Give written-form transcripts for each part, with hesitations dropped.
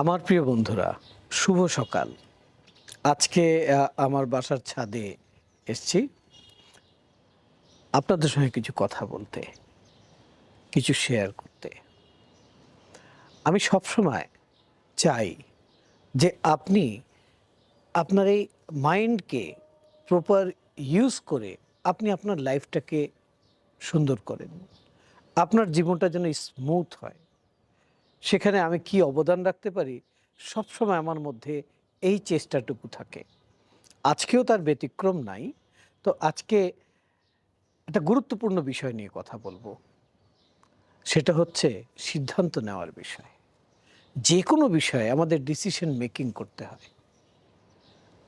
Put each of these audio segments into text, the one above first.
আমার প্রিয় বন্ধুরা, শুভ সকাল। আজকে আমার বাসার ছাদে এসছি আপনাদের সঙ্গে কিছু কথা বলতে, কিছু শেয়ার করতে। আমি সবসময় চাই যে আপনি আপনার এই মাইন্ডকে প্রপার ইউজ করে আপনি আপনার লাইফটাকে সুন্দর করেন। আপনার জীবনটা যেন স্মুথ হয়। সেখানে আমি কি অবদান রাখতে পারি, সবসময় আমার মধ্যে এই চেষ্টাটুকু থাকে। আজকেও তার ব্যতিক্রম নাই। তো আজকে একটা গুরুত্বপূর্ণ বিষয় নিয়ে কথা বলবো। সেটা হচ্ছে সিদ্ধান্ত নেওয়ার বিষয়। যে কোনো বিষয়ে আমাদের ডিসিশন মেকিং করতে হয়।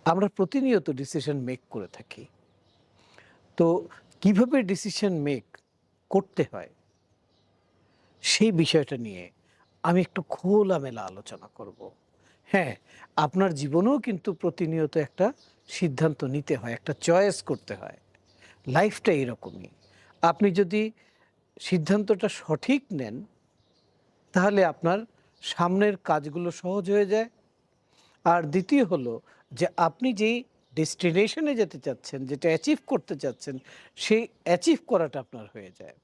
আমরা প্রতিনিয়ত ডিসিশন মেক করে থাকি। তো কিভাবে ডিসিশন মেক করতে হয় সেই বিষয়টা নিয়ে আমি একটু খোলামেলা আলোচনা করব। হ্যাঁ, আপনার জীবনেও কিন্তু প্রতিনিয়ত একটা সিদ্ধান্ত নিতে হয়, একটা চয়েস করতে হয়। লাইফটা এরকমই। আপনি যদি সিদ্ধান্তটা সঠিক নেন, তাহলে আপনার সামনের কাজগুলো সহজ হয়ে যায়। আর দ্বিতীয় হলো যে আপনি যেই ডেস্টিনেশনে যেতে চাচ্ছেন, যেটা অ্যাচিভ করতে চাচ্ছেন, সেই অ্যাচিভ করাটা আপনার হয়ে যায়।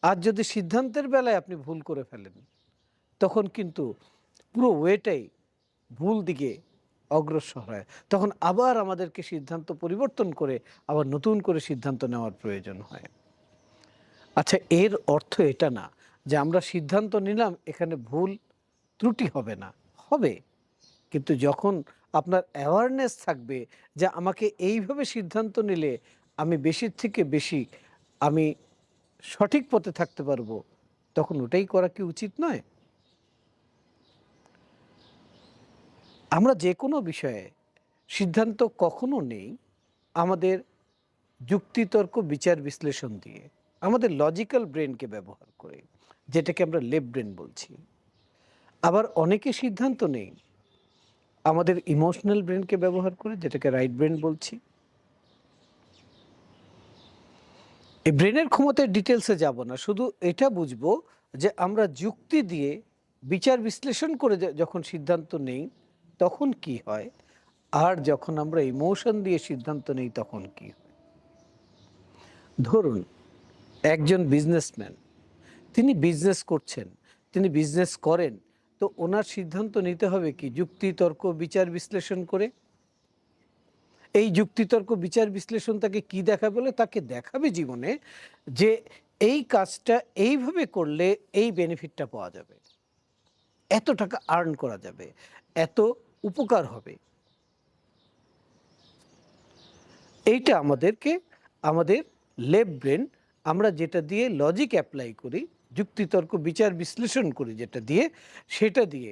আর যদি সিদ্ধান্তের বেলায় আপনি ভুল করে ফেলেন, তখন কিন্তু পুরো ওয়েটাই ভুল দিকে অগ্রসর হয়। তখন আবার আমাদেরকে সিদ্ধান্ত পরিবর্তন করে আবার নতুন করে সিদ্ধান্ত নেওয়ার প্রয়োজন হয়। আচ্ছা, এর অর্থ এটা না যে আমরা সিদ্ধান্ত নিলাম এখানে ভুল ত্রুটি হবে না, হবে। কিন্তু যখন আপনার অ্যাওয়ারনেস থাকবে যে আমাকে এইভাবে সিদ্ধান্ত নিলে আমি বেশির থেকে বেশি আমি সঠিক পথে থাকতে পারবো, তখন ওটাই করা কি উচিত নয়? আমরা যে কোনো বিষয়ে সিদ্ধান্ত কখনো নেই আমাদের যুক্তিতর্ক বিচার বিশ্লেষণ দিয়ে, আমাদের লজিক্যাল ব্রেনকে ব্যবহার করে, যেটাকে আমরা লেফট ব্রেন বলছি। আবার অনেকে সিদ্ধান্ত নেই আমাদের ইমোশনাল ব্রেনকে ব্যবহার করে, যেটাকে রাইট ব্রেন বলছি। এই ব্রেনের ক্ষমতার ডিটেলসে যাব না, শুধু এটা বুঝবো যে আমরা যুক্তি দিয়ে বিচার বিশ্লেষণ করে যখন সিদ্ধান্ত নেই তখন কি হয়, আর যখন আমরা ইমোশন দিয়ে সিদ্ধান্ত নেই তখন কি হয়। ধরুন, একজন বিজনেসম্যান, তিনি বিজনেস করছেন, তিনি বিজনেস করেন, তো ওনার সিদ্ধান্ত নিতে হবে কি যুক্তি তর্ক বিচার বিশ্লেষণ করে। এই যুক্তিতর্ক বিচার বিশ্লেষণ তাকে কি দেখাবে, বলে তাকে দেখাবে জীবনে যে এই কাজটা এইভাবে করলে এই বেনিফিটটা পাওয়া যাবে, এত টাকা আর্ন করা যাবে, এত উপকার হবে। এইটা আমাদেরকে আমাদের লেফট ব্রেন, আমরা যেটা দিয়ে লজিক অ্যাপ্লাই করি, যুক্তিতর্ক বিচার বিশ্লেষণ করি যেটা দিয়ে, সেটা দিয়ে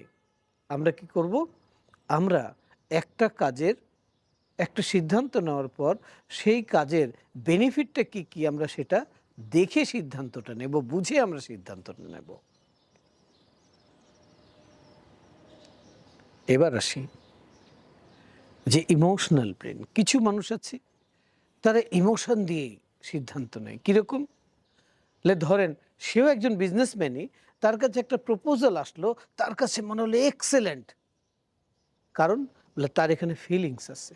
আমরা কি করব, আমরা একটা কাজের একটা সিদ্ধান্ত নেওয়ার পর সেই কাজের বেনিফিটটা কি কি আমরা সেটা দেখে সিদ্ধান্তটা নেব, বুঝে আমরা সিদ্ধান্তটা নেব। এবার আসি যে ইমোশনাল ব্রেন, কিছু মানুষ আছে তারা ইমোশন দিয়ে সিদ্ধান্ত নেয়। কিরকম? ধরেন, সেও একজন বিজনেসম্যানই, তার কাছে একটা প্রপোজাল আসলো, তার কাছে মনে হলো এক্সেলেন্ট। কারণ তার এখানে ফিলিংস আছে।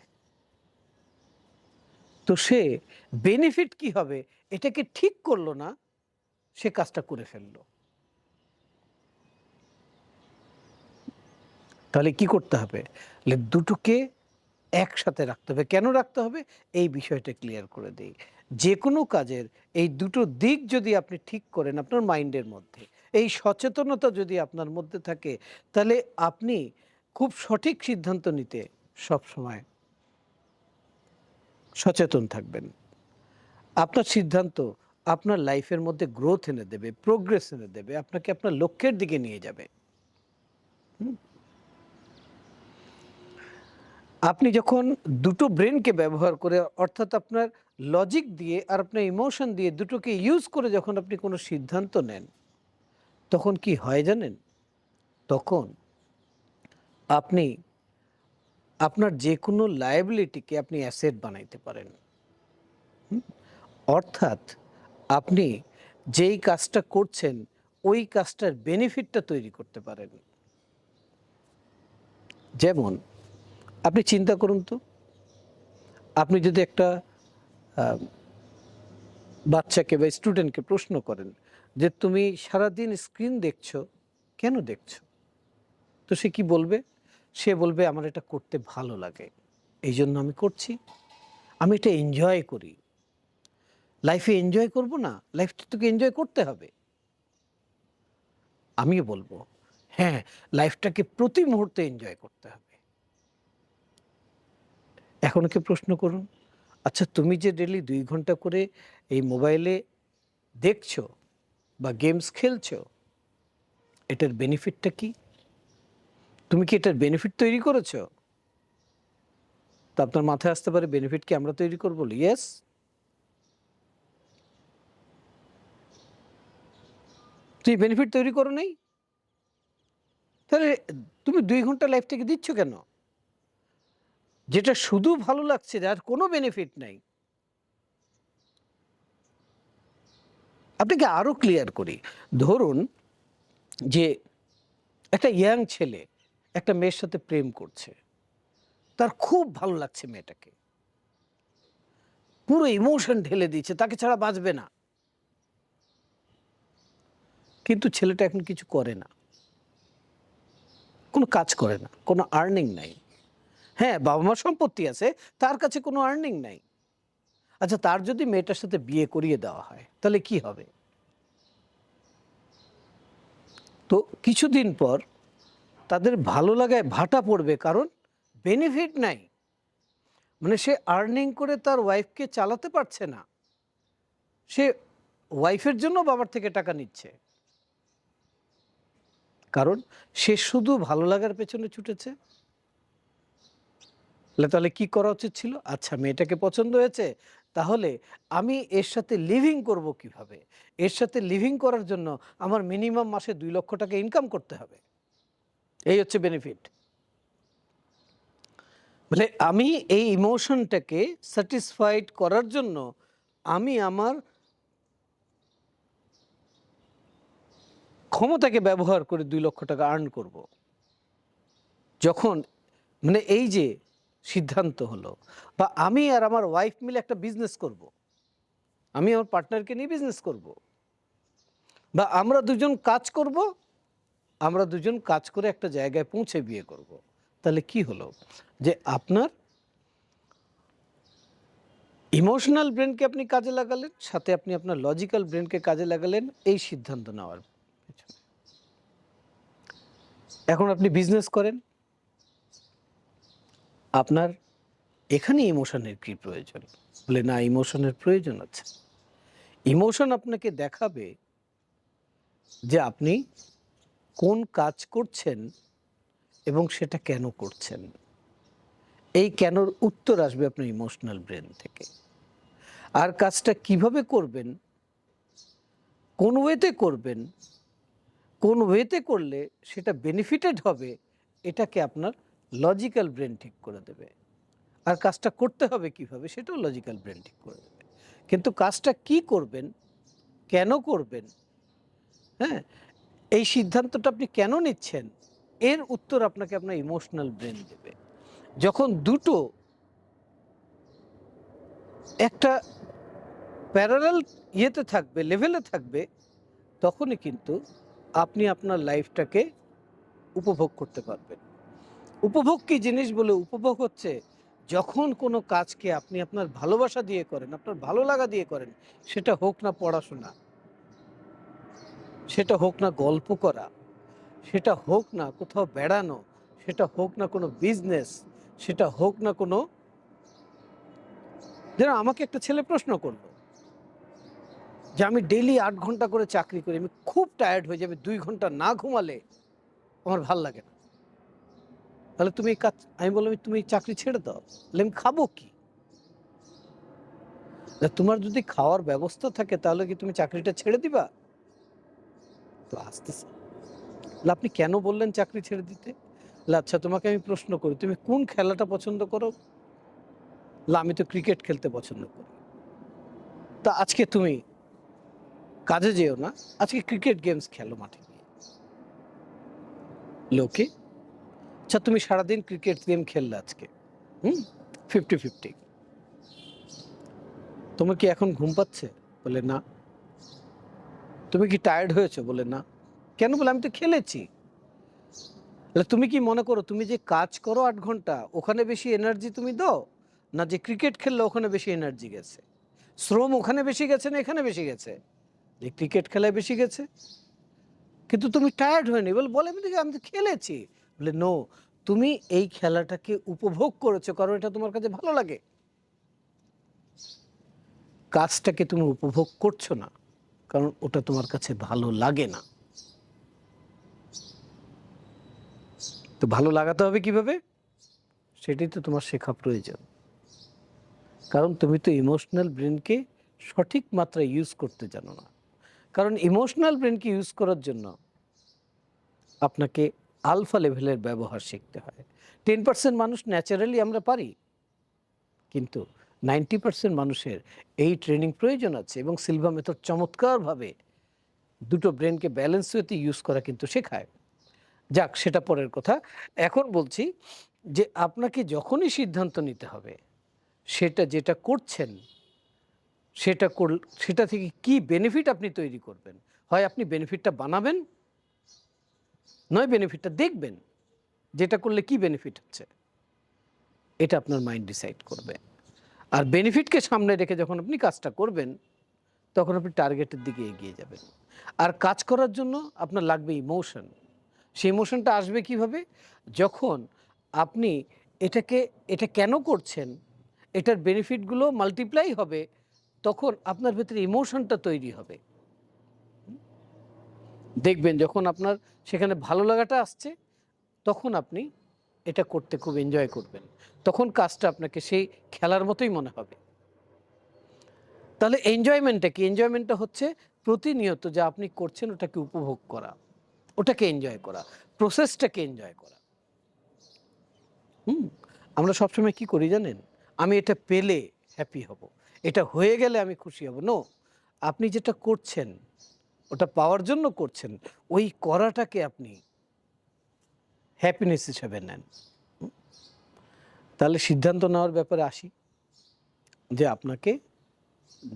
তো সে বেনিফিট কি হবে এটাকে ঠিক করলো না, সে কাজটা করে ফেললো। তাহলে কি করতে হবে? দুটোকে একসাথে রাখতে হবে। কেন রাখতে হবে? এই বিষয়টা ক্লিয়ার করে দেই। যে কোনো কাজের এই দুটো দিক যদি আপনি ঠিক করেন আপনার মাইন্ডের মধ্যে, এই সচেতনতা যদি আপনার মধ্যে থাকে, তাহলে আপনি খুব সঠিক সিদ্ধান্ত নিতে সবসময় সচেতন থাকবেন। আপনার সিদ্ধান্ত আপনার লাইফের মধ্যে গ্রোথ এনে দেবে, প্রোগ্রেস এনে দেবে, আপনাকে আপনার লক্ষ্যের দিকে নিয়ে যাবে। হুম? আপনি যখন দুটো ব্রেনকে ব্যবহার করে, অর্থাৎ আপনার লজিক দিয়ে আর আপনার ইমোশন দিয়ে দুটোকে ইউজ করে যখন আপনি কোনো সিদ্ধান্ত নেন, তখন কি হয় জানেন? তখন আপনি আপনার যে কোনো লায়াবিলিটিকে আপনি অ্যাসেট বানাইতে পারেন। হুম? অর্থাৎ আপনি যেই কাজটা করছেন ওই কাজটার বেনিফিটটা তৈরি করতে পারেন। যেমন আপনি চিন্তা করুন তো, আপনি যদি একটা বাচ্চাকে বা স্টুডেন্টকে প্রশ্ন করেন যে তুমি সারাদিন স্ক্রিন দেখছো, কেন দেখছো? তো সে কি বলবে? সে বলবে আমার এটা করতে ভালো লাগে, এই জন্য আমি করছি, আমি এটা এনজয় করি। লাইফে এনজয় করব না? লাইফটা তোকে এনজয় করতে হবে। আমিও বলবো, হ্যাঁ, লাইফটাকে প্রতি মুহূর্তে এনজয় করতে হবে। এখন ওকে প্রশ্ন করুন, আচ্ছা তুমি যে ডেইলি ২ ঘন্টা করে এই মোবাইলে দেখছো বা গেমস খেলছো, এটার বেনিফিটটা কি? তুমি কি এটার বেনিফিট তৈরি করেছো? তো আপনার মাথায় আসতে পারে বেনিফিট কি আমরা তৈরি করবো? ইয়েস। তুই বেনিফিট তৈরি করো নাই? তাহলে তুমি ২ ঘন্টা লাইফ থেকে দিচ্ছ কেন? যেটা শুধু ভালো লাগছে, আর কোনো বেনিফিট নাই। আপনাকে আরো ক্লিয়ার করি। ধরুন যে একটা ইয়াং ছেলে একটা মেয়ের সাথে প্রেম করছে। তার খুব ভালো লাগছে মেয়েটাকে। পুরো ইমোশন ঢেলে দিয়েছে, তাকে ছাড়া বাঁচবে না। কিন্তু ছেলেটা এখন কিছু করে না। কোনো কাজ করে না, কোনো আর্নিং নাই। হ্যাঁ, বাবা-মার সম্পত্তি আছে, তার কাছে কোনো আর্নিং নাই। আচ্ছা, তার যদি মেয়েটার সাথে বিয়ে করিয়ে দেওয়া হয়, তাহলে কি হবে? তো কিছুদিন পর তাদের ভালো লাগায় ভাটা পড়বে, কারণ বেনিফিট নাই। মানে সে আর্নিং করে তার ওয়াইফকে চালাতে পারছে না। সে ওয়াইফের জন্য বাবার থেকে টাকা নিচ্ছে, কারণ সে শুধু ভালো লাগার পেছনে ছুটেছে। তাহলে কি করা উচিত ছিল? আচ্ছা, মেয়েটাকে পছন্দ হয়েছে, তাহলে আমি এর সাথে লিভিং করব কিভাবে? এর সাথে লিভিং করার জন্য আমার মিনিমাম মাসে ২ লক্ষ টাকা ইনকাম করতে হবে। এই হচ্ছে বেনিফিট। মানে আমি এই ইমোশনটাকে স্যাটিসফাইড করার জন্য আমি আমার ক্ষমতাকে ব্যবহার করে ২ লক্ষ টাকা আর্ন করব। যখন মানে এই যে সিদ্ধান্ত হলো, বা আমি আর আমার ওয়াইফ মিলে একটা বিজনেস করব, আমি আমার পার্টনারকে নিয়ে বিজনেস করব, বা আমরা দুজন কাজ করব, আমরা দুজন কাজ করে একটা জায়গায় পৌঁছে বিয়ে করব। তাহলে কি হলো? যে আপনার ইমোশনাল ব্রেনকে আপনি কাজে লাগালেন, সাথে আপনি আপনার লজিক্যাল ব্রেনকে কাজে লাগালেন এই সিদ্ধান্ত নেওয়ার পেছনে। এখন আপনি বিজনেস করেন, আপনার এখানে ইমোশনের কি প্রয়োজন? বলে না, ইমোশনের প্রয়োজন আছে। ইমোশন আপনাকে দেখাবে যে আপনি কোন কাজ করছেন এবং সেটা কেন করছেন। এই কেনর উত্তর আসবে আপনার ইমোশনাল ব্রেন থেকে। আর কাজটা কিভাবে করবেন, কোন ওয়েতে করবেন, কোন ওয়েতে করলে সেটা বেনিফিটেড হবে, এটাকে আপনার লজিক্যাল ব্রেন ঠিক করে দেবে। আর কাজটা করতে হবে কিভাবে, সেটাও লজিক্যাল ব্রেন ঠিক করে দেবে। কিন্তু কাজটা কি করবেন, কেন করবেন, হ্যাঁ, এই সিদ্ধান্তটা আপনি কেন নিচ্ছেন, এর উত্তর আপনাকে আপনার ইমোশনাল ব্রেন দেবে। যখন দুটো একটা প্যারালাল ইয়েতে থাকবে, লেভেলে থাকবে, তখনই কিন্তু আপনি আপনার লাইফটাকে উপভোগ করতে পারবেন। উপভোগ কি জিনিস? বলে উপভোগ হচ্ছে যখন কোনো কাজকে আপনি আপনার ভালোবাসা দিয়ে করেন, আপনার ভালো লাগা দিয়ে করেন, সেটা হোক না পড়াশোনা, সেটা হোক না গল্প করা, সেটা হোক না কোথাও বেড়ানো, সেটা হোক না কোনো বিজনেস, সেটা হোক না কোনো, যেন আমাকে একটা ছেলে প্রশ্ন করলো যে আমি ডেইলি ৮ ঘন্টা করে চাকরি করি, আমি খুব টায়ার্ড হয়ে যাবে, ২ ঘন্টা না ঘুমালে আমার ভাল লাগে না। তাহলে তুমি এই কাজ, আমি বললাম তুমি এই চাকরি ছেড়ে দাও। তাহলে আমি খাবো কি? তোমার যদি খাওয়ার ব্যবস্থা থাকে তাহলে কি তুমি চাকরিটা ছেড়ে দিবা? তো আসতেছে, আপনি কেন বললেন চাকরি ছেড়ে দিতে? আচ্ছা, তোমাকে আমি প্রশ্ন করি, তুমি কোন খেলাটা পছন্দ করো? আমি তো ক্রিকেট খেলতে পছন্দ করি। তা আজকে তুমি কাজে যেও না, আজকে ক্রিকেট গেমস খেলো মাঠে গিয়ে। লোকে আচ্ছা, তুমি সারাদিন ক্রিকেট গেম খেললে আজকে, 50-50, তোমার কি এখন ঘুম পাচ্ছে? বলে না। তুমি কি টায়ার্ড হয়েছো? বলে না। কেন? বলে আমি তো খেলেছি। তাহলে তুমি কি মনে করো তুমি যে কাজ করো 8 ঘন্টা, ওখানে বেশি এনার্জি তুমি দাও, না যে ক্রিকেট খেললে ওখানে বেশি এনার্জি গেছে? শ্রম ওখানে বেশি গেছে না এখানে বেশি গেছে? যে ক্রিকেট খেলায় বেশি গেছে। কিন্তু তুমি টায়ার্ড হয়নি। বলে আমি তো খেলেছি। বলে নো, তুমি এই খেলাটাকে উপভোগ করেছো কারণ এটা তোমার কাছে ভালো লাগে। কাজটাকে তুমি উপভোগ করছো না কারণ ওটা তোমার কাছে ভালো লাগে না। তো ভালো লাগাতে হবে কিভাবে? সেটাই তো তোমার শেখা প্রয়োজন। কারণ তুমি তো ইমোশনাল ব্রেনকে সঠিক মাত্রায় ইউজ করতে জানো না। কারণ ইমোশনাল ব্রেনকে ইউজ করার জন্য আপনাকে আলফা লেভেলের ব্যবহার শিখতে হয়। 10% মানুষ ন্যাচারালি আমরা পারি, কিন্তু 90% মানুষের এই ট্রেনিং প্রয়োজন আছে, এবং সিলভা মেথড চমৎকারভাবে দুটো ব্রেনকে ব্যালেন্স ওয়েতে ইউজ করা কিন্তু শেখায়। যাক, সেটা পরের কথা। এখন বলছি যে আপনাকে যখনই সিদ্ধান্ত নিতে হবে, সেটা যেটা করছেন সেটা থেকে কি বেনিফিট আপনি তৈরি করবেন। হয় আপনি বেনিফিটটা বানাবেন, নয় বেনিফিটটা দেখবেন, যেটা করলে কি বেনিফিট হচ্ছে এটা আপনার মাইন্ড ডিসাইড করবে। আর বেনিফিটকে সামনে রেখে যখন আপনি কাজটা করবেন, তখন আপনি টার্গেটের দিকে এগিয়ে যাবেন। আর কাজ করার জন্য আপনার লাগবে ইমোশন। সেই ইমোশনটা আসবে কিভাবে? যখন আপনি এটা কেন করছেন, এটার বেনিফিটগুলো মাল্টিপ্লাই হবে, তখন আপনার ভেতরে ইমোশনটা তৈরি হবে। দেখবেন যখন আপনার সেখানে ভালো লাগাটা আসছে, তখন আপনি এটা করতে খুব এনজয় করবেন। তখন কাজটা আপনাকে সেই খেলার মতোই মনে হবে। তাহলে এনজয়মেন্টটা কি? এনজয়মেন্টটা হচ্ছে প্রতিনিয়ত যা আপনি করছেন ওটাকে উপভোগ করা, ওটাকে এনজয় করা, প্রসেসটাকে এনজয় করা। হুম আমরা সবসময় কি করি জানেন? আমি এটা পেলে হ্যাপি হব, এটা হয়ে গেলে আমি খুশি হব। নো, আপনি যেটা করছেন ওটা পাওয়ার জন্য করছেন, ওই করাটাকে আপনি হ্যাপিনেস হিসেবে নেন। তাহলে সিদ্ধান্ত নেওয়ার ব্যাপারে আসি, যে আপনাকে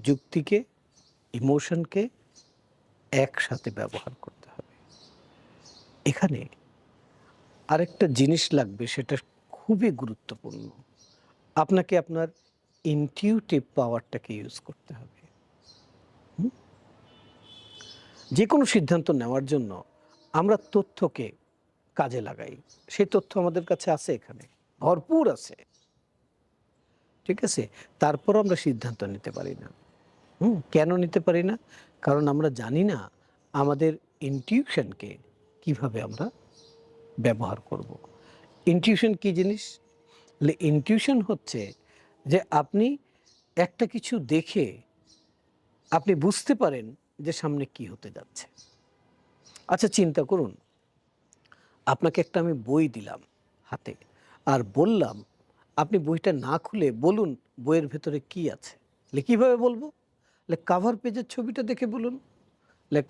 যুক্তিকে, ইমোশনকে একসাথে ব্যবহার করতে হবে। এখানে আরেকটা জিনিস লাগবে, সেটা খুবই গুরুত্বপূর্ণ। আপনাকে আপনার ইনটিউটিভ পাওয়ারটাকে ইউজ করতে হবে। যে কোনো সিদ্ধান্ত নেওয়ার জন্য আমরা তথ্যকে কাজে লাগাই। সেই তথ্য আমাদের কাছে আছে, এখানে ভরপুর আছে, ঠিক আছে? তারপর আমরা সিদ্ধান্ত নিতে পারি না। কেন নিতে পারি না? কারণ আমরা জানি না আমাদের ইনটিউশনকে কিভাবে আমরা ব্যবহার করব। ইনটিউশন কি জিনিস? ইনটিউশন হচ্ছে যে আপনি একটা কিছু দেখে আপনি বুঝতে পারেন যে সামনে কি হতে যাচ্ছে। আচ্ছা, চিন্তা করুন, আপনাকে একটা আমি বই দিলাম হাতে, আর বললাম আপনি বইটা না খুলে বলুন বইয়ের ভেতরে কি আছে। কিভাবে বলবো? কাভার পেজের ছবিটা দেখে বলুন।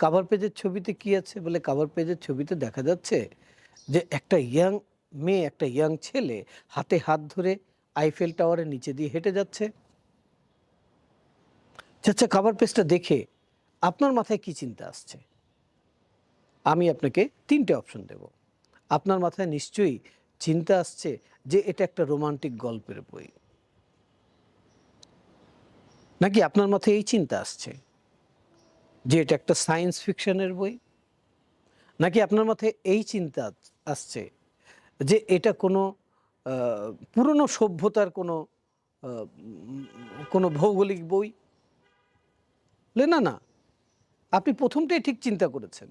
কাভার পেজের ছবিতে কি আছে? বলে কাভার পেজের ছবিতে দেখা যাচ্ছে যে একটা ইয়াং মেয়ে, একটা ইয়াং ছেলে হাতে হাত ধরে আইফেল টাওয়ারের নিচে দিয়ে হেঁটে যাচ্ছে। আচ্ছা, কাভার পেজটা দেখে আপনার মাথায় কি চিন্তা আসছে? আমি আপনাকে 3টে অপশন দেব। আপনার মাথায় নিশ্চয়ই চিন্তা আসছে যে এটা একটা রোমান্টিক গল্পের বই, নাকি আপনার মাথায় এই চিন্তা আসছে যে এটা একটা সায়েন্স ফিকশনের বই, নাকি আপনার মাথায় এই চিন্তা আসছে যে এটা কোনো পুরনো সভ্যতার আহ, কোনো ভৌগোলিক বই? না, না, আপনি প্রথমটাই ঠিক চিন্তা করেছেন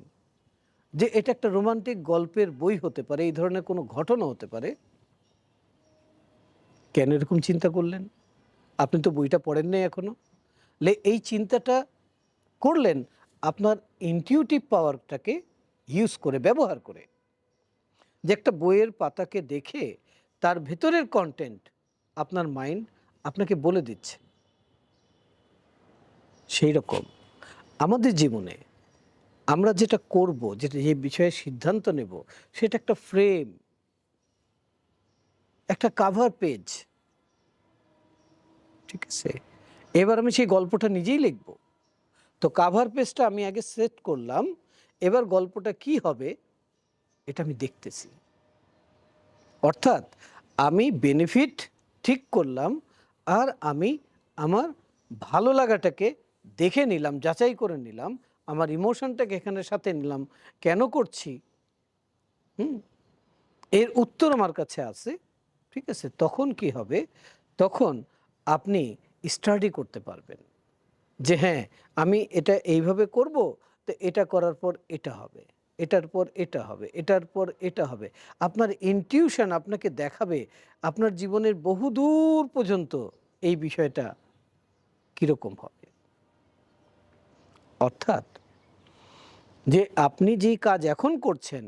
যে এটা একটা রোমান্টিক গল্পের বই হতে পারে, এই ধরনের কোনো ঘটনা হতে পারে। কেন এরকম চিন্তা করলেন? আপনি তো বইটা পড়েন নাই এখনো। এই চিন্তাটা করলেন আপনার ইনটিউটিভ পাওয়ারটাকে ইউজ করে, ব্যবহার করে। যে একটা বইয়ের পাতাকে দেখে তার ভেতরের কন্টেন্ট আপনার মাইন্ড আপনাকে বলে দিচ্ছে। সেই রকম আমাদের জীবনে আমরা যেটা করব, যেটা যে বিষয়ে সিদ্ধান্ত নেব, সেটা একটা ফ্রেম, একটা কাভার পেজ, ঠিক আছে? এবার আমি সেই গল্পটা নিজেই লিখব। তো কাভার পেজটা আমি আগে সেট করলাম, এবার গল্পটা কি হবে এটা আমি দেখতেছি। অর্থাৎ আমি বেনিফিট ঠিক করলাম, আর আমি আমার ভালো লাগাটাকে দেখে নিলাম, যাচাই করে নিলাম, আমার ইমোশনটাকে এখানে সাথে নিলাম, কেন করছি, এর উত্তর আমার কাছে আছে, ঠিক আছে? তখন কি হবে, তখন আপনি স্টাডি করতে পারবেন যে হ্যাঁ, আমি এটা এইভাবে করব, তো এটা করার পর এটা হবে, এটার পর এটা হবে, এটার পর এটা হবে। আপনার ইনটিউশন আপনাকে দেখাবে আপনার জীবনের বহুদূর পর্যন্ত এই বিষয়টা কীরকম হবে। অর্থাৎ যে আপনি যেই কাজ এখন করছেন,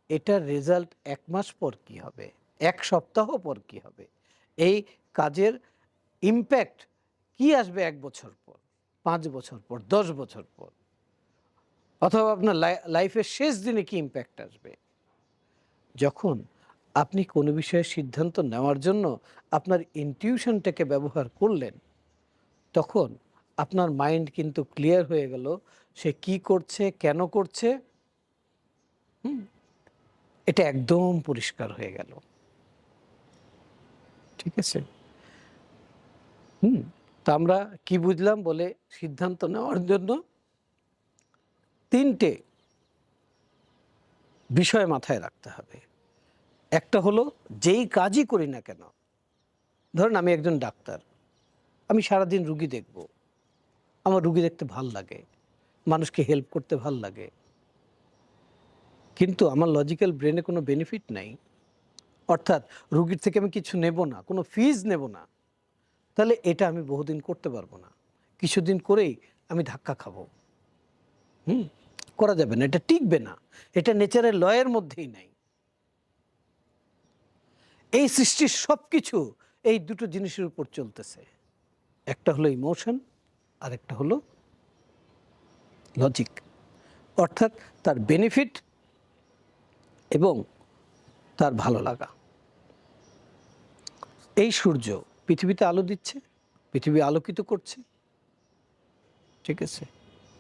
এটার রেজাল্ট ১ মাস পর কি হবে, ১ সপ্তাহ পর কি হবে, এই কাজের ইমপ্যাক্ট কি আসবে ১ বছর পর, ৫ বছর পর, ১০ বছর পর, অথবা আপনার লাইফের শেষ দিনে কি ইমপ্যাক্ট আসবে। যখন আপনি কোনো বিষয়ে সিদ্ধান্ত নেওয়ার জন্য আপনার ইনটিউশনটাকে ব্যবহার করলেন, তখন আপনার মাইন্ড কিন্তু ক্লিয়ার হয়ে গেল, সে কি করছে, কেন করছে, এটা একদম পরিষ্কার হয়ে গেল, ঠিক আছে? তা আমরা কি বুঝলাম, বলে সিদ্ধান্ত নেওয়ার জন্য ৩টে বিষয় মাথায় রাখতে হবে। একটা হলো, যেই কাজই করি না কেন, ধরুন আমি একজন ডাক্তার, আমি সারাদিন রুগী দেখব, আমার রুগী দেখতে ভাল লাগে, মানুষকে হেল্প করতে ভাল লাগে, কিন্তু আমার লজিক্যাল ব্রেনে কোনো বেনিফিট নাই, অর্থাৎ রুগীর থেকে আমি কিছু নেব না, কোনো ফিজ নেব না, তাহলে এটা আমি বহুদিন করতে পারবো না। কিছুদিন করেই আমি ধাক্কা খাবো। করা যাবে না, এটা টিকবে না, এটা নেচারের লয়ের মধ্যেই নাই। এই সৃষ্টির সব কিছু এই দুটো জিনিসের উপর চলতেছে, একটা হলো ইমোশন, আর একটা হলো লজিক। অর্থাৎ তার বেনিফিট এবং তার ভালো লাগা। এই সূর্য পৃথিবীতে আলো দিচ্ছে, পৃথিবী আলোকিত করছে, ঠিক আছে?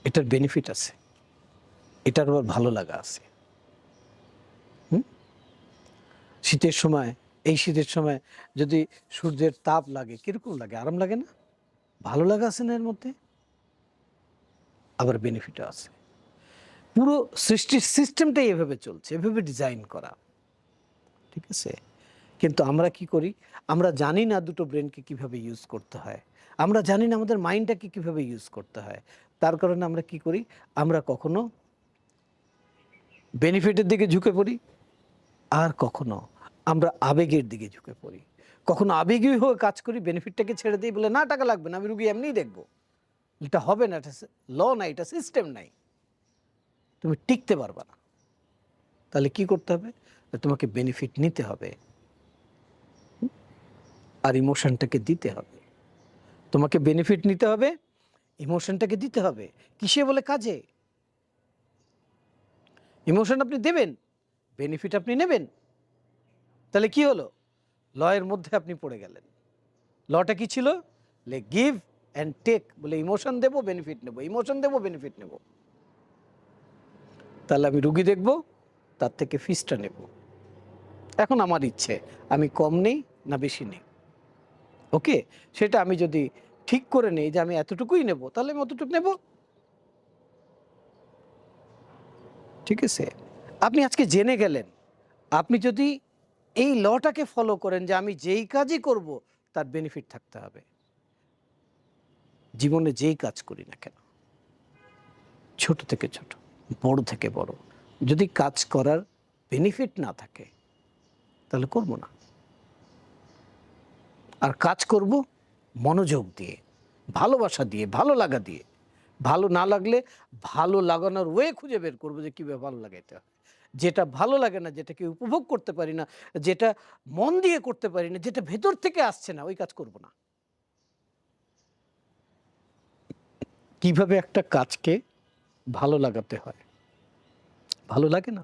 এটার বেনিফিট আছে, এটার আবার ভালো লাগা আছে। শীতের সময়, এই শীতের সময় যদি সূর্যের তাপ লাগে, কিরকম লাগে? আরাম লাগে না? ভালো লাগা আছে না এর মধ্যে? আবার বেনিফিটও আছে। পুরো সৃষ্টির সিস্টেমটাই এভাবে চলছে, এভাবে ডিজাইন করা, ঠিক আছে? কিন্তু আমরা কি করি, আমরা জানি না দুটো ব্রেনকে কিভাবে ইউজ করতে হয়, আমরা জানি না আমাদের মাইন্ডটাকে কিভাবে ইউজ করতে হয়। তার কারণে আমরা কি করি, আমরা কখনো বেনিফিটের দিকে ঝুঁকে পড়ি, আর কখনো আমরা আবেগের দিকে ঝুঁকে পড়ি। কখনো আবেগী হয়ে কাজ করি, বেনিফিটটাকে ছেড়ে দিই, বলে না টাকা লাগবে না, আমি রুগী এমনিই দেখবো। এটা হবে না, এটা ল নাই, এটা সিস্টেম নাই, তুমি টিকতে পারবা না। তাহলে কি করতে হবে, তোমাকে বেনিফিট নিতে হবে, আর ইমোশনটাকে দিতে হবে। তোমাকে বেনিফিট নিতে হবে, ইমোশনটাকে দিতে হবে। কিসে? বলে কাজে। ইমোশন আপনি দেবেন, বেনিফিট আপনি নেবেন। তাহলে কি হলো, লয়ের মধ্যে আপনি পড়ে গেলেন। লটা কি ছিল, গিভ অ্যান্ড টেক, বলে ইমোশন দেবো, বেনিফিট নেব, ইমোশন দেবো, বেনিফিট নেব। তাহলে আমি রুগী দেখব, তার থেকে ফিসটা নেব। এখন আমার ইচ্ছে, আমি কম নেই না বেশি নেই, ওকে? সেটা আমি যদি ঠিক করে নেই যে আমি এতটুকুই নেব, তাহলে আমি অতটুকু নেব, ঠিক আছে? আপনি আজকে জেনে গেলেন, আপনি যদি এই লটাকে ফলো করেন যে আমি যেই কাজই করব তার বেনিফিট থাকতে হবে। জীবনে যেই কাজ করি না কেন, ছোট থেকে ছোট, বড় থেকে বড়, যদি কাজ করার বেনিফিট না থাকে তাহলে করব না। আর কাজ করব মনোযোগ দিয়ে, ভালোবাসা দিয়ে, ভালো লাগা দিয়ে। ভালো না লাগলে ভালো লাগানোর ওয়ে খুঁজে বের করবো যে কীভাবে ভালো লাগাইতে হয়। যেটা ভালো লাগে না, যেটাকে উপভোগ করতে পারি না, যেটা মন দিয়ে করতে পারি না, যেটা ভেতর থেকে আসছে না, ওই কাজ করব না। কিভাবে একটা কাজকে ভালো লাগাতে হয়? ভালো লাগে না,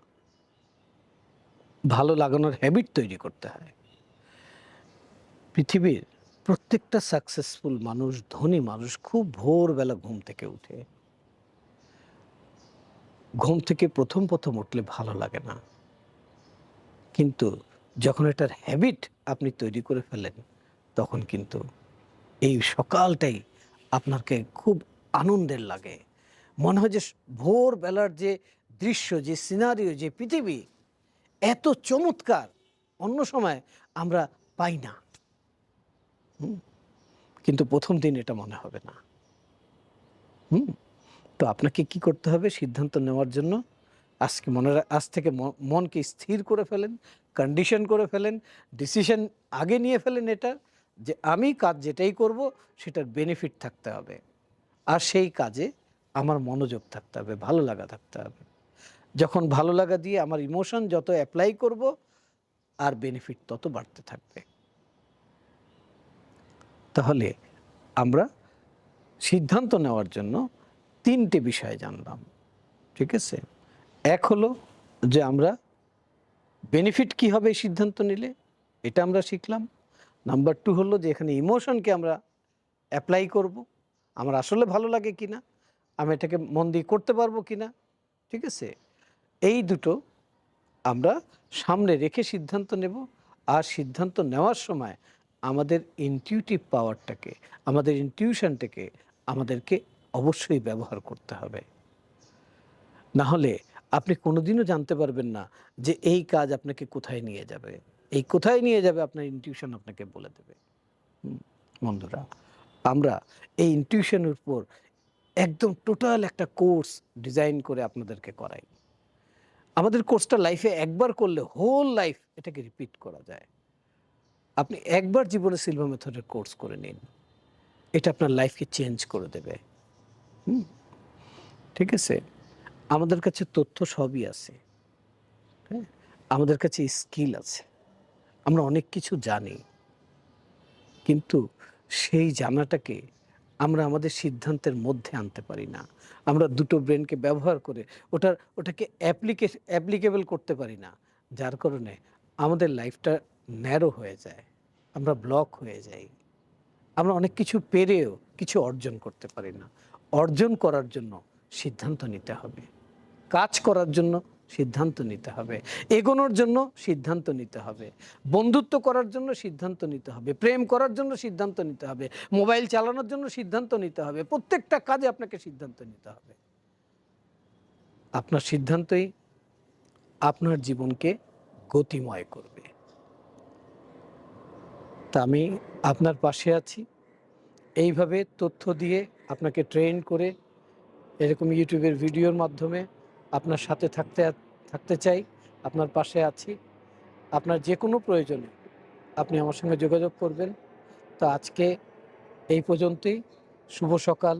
ভালো লাগানোর হ্যাবিট তৈরি করতে হয়। পৃথিবীর প্রত্যেকটা সাকসেসফুল মানুষ, ধনী মানুষ খুব ভোরবেলা ঘুম থেকে উঠে। ঘুম থেকে প্রথম প্রথম উঠলে ভালো লাগে না, কিন্তু যখন এটার হ্যাবিট আপনি তৈরি করে ফেলেন, তখন কিন্তু এই সকালটাই আপনাকে খুব আনন্দের লাগে। মনে হয় যে ভোরবেলার যে দৃশ্য, যে সিনারিও, যে পৃথিবী এত চমৎকার, অন্য সময় আমরা পাই না। কিন্তু প্রথম দিন এটা মনে হবে না। হুম তো আপনাকে কি করতে হবে সিদ্ধান্ত নেওয়ার জন্য? আজ থেকে মনকে স্থির করে ফেলেন, কন্ডিশন করে ফেলেন, ডিসিশন আগে নিয়ে ফেলেন এটা, যে আমি কাজ যেটাই করব সেটার বেনিফিট থাকতে হবে। আর সেই কাজে আমার মনোযোগ থাকতে হবে, ভালো লাগা থাকতে হবে। যখন ভালো লাগা দিয়ে আমার ইমোশন যত অ্যাপ্লাই করব, আর বেনিফিট তত বাড়তে থাকবে। তাহলে আমরা সিদ্ধান্ত নেওয়ার জন্য ৩টে বিষয় জানলাম, ঠিক আছে? এক হলো যে আমরা বেনিফিট কি হবে এই সিদ্ধান্ত নিলে, এটা আমরা শিখলাম। নাম্বার 2 হলো যে এখানে ইমোশনকে আমরা অ্যাপ্লাই করব, আমার আসলে ভালো লাগে কিনা, আমি এটাকে মন দিয়ে করতে পারবো কিনা, ঠিক আছে? এই দুটো আমরা সামনে রেখে সিদ্ধান্ত নেব। আর সিদ্ধান্ত নেওয়ার সময় আমাদের ইনটিউটিভ পাওয়ারটাকে, আমাদের ইনটিউশনটাকে আমাদেরকে অবশ্যই ব্যবহার করতে হবে। না হলে আপনি কোনোদিনও জানতে পারবেন না যে এই কাজ আপনাকে কোথায় নিয়ে যাবে। এই কোথায় নিয়ে যাবে আপনার ইনটিউশন আপনাকে বলে দেবে। বন্ধুরা, আমরা এই ইনটিউশনের উপর একদম টোটাল একটা কোর্স ডিজাইন করে আপনাদেরকে করাই। আমাদের কোর্সটা লাইফে একবার করলে হোল লাইফ এটাকে রিপিট করা যায়। আপনি একবার জীবনে সিলভার মেথডের কোর্স করে নিন, এটা আপনার লাইফকে চেঞ্জ করে দেবে। ঠিক আছে? আমাদের কাছে তথ্য সবই আছে, হ্যাঁ? আমাদের কাছে স্কিল আছে, আমরা অনেক কিছু জানি, কিন্তু সেই জানাটাকে আমরা আমাদের সিদ্ধান্তের মধ্যে আনতে পারি না। আমরা দুটো ব্রেনকে ব্যবহার করে ওটাকে অ্যাপ্লিকেবল করতে পারি না, যার কারণে আমাদের লাইফটা ন্যারো হয়ে যায়, আমরা ব্লক হয়ে যাই। আমরা অনেক কিছু পেরেও কিছু অর্জন করতে পারি না। অর্জন করার জন্য সিদ্ধান্ত নিতে হবে, কাজ করার জন্য সিদ্ধান্ত নিতে হবে, এগোনোর জন্য সিদ্ধান্ত নিতে হবে, বন্ধুত্ব করার জন্য সিদ্ধান্ত নিতে হবে, প্রেম করার জন্য সিদ্ধান্ত নিতে হবে, মোবাইল চালানোর জন্য সিদ্ধান্ত নিতে হবে। প্রত্যেকটা কাজে আপনাকে সিদ্ধান্ত নিতে হবে। আপনার সিদ্ধান্তই আপনার জীবনকে গতিময় করবে। তা আমি আপনার পাশে আছি, এইভাবে তথ্য দিয়ে আপনাকে ট্রেন করে এরকম ইউটিউবের ভিডিওর মাধ্যমে আপনার সাথে থাকতে চাই, আপনার পাশে আছি। আপনার যে কোনো প্রয়োজনে আপনি আমার সঙ্গে যোগাযোগ করবেন। তো আজকে এই পর্যন্তই। শুভ সকাল।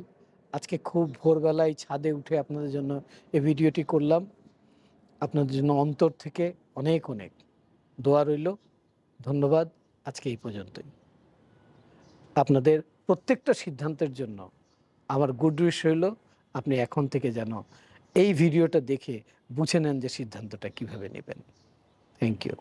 আজকে খুব ভোরবেলায় ছাদে উঠে আপনাদের জন্য এই ভিডিওটি করলাম। আপনাদের জন্য অন্তর থেকে অনেক অনেক দোয়া রইল। ধন্যবাদ। আজকে এই পর্যন্তই। আপনাদের প্রত্যেকটা সিদ্ধান্তের জন্য আমার গুড উইশ রইল। আপনি এখন থেকে যেন এই ভিডিওটা দেখে বুঝে নেন যে সিদ্ধান্তটা কিভাবে নেবেন। Thank you.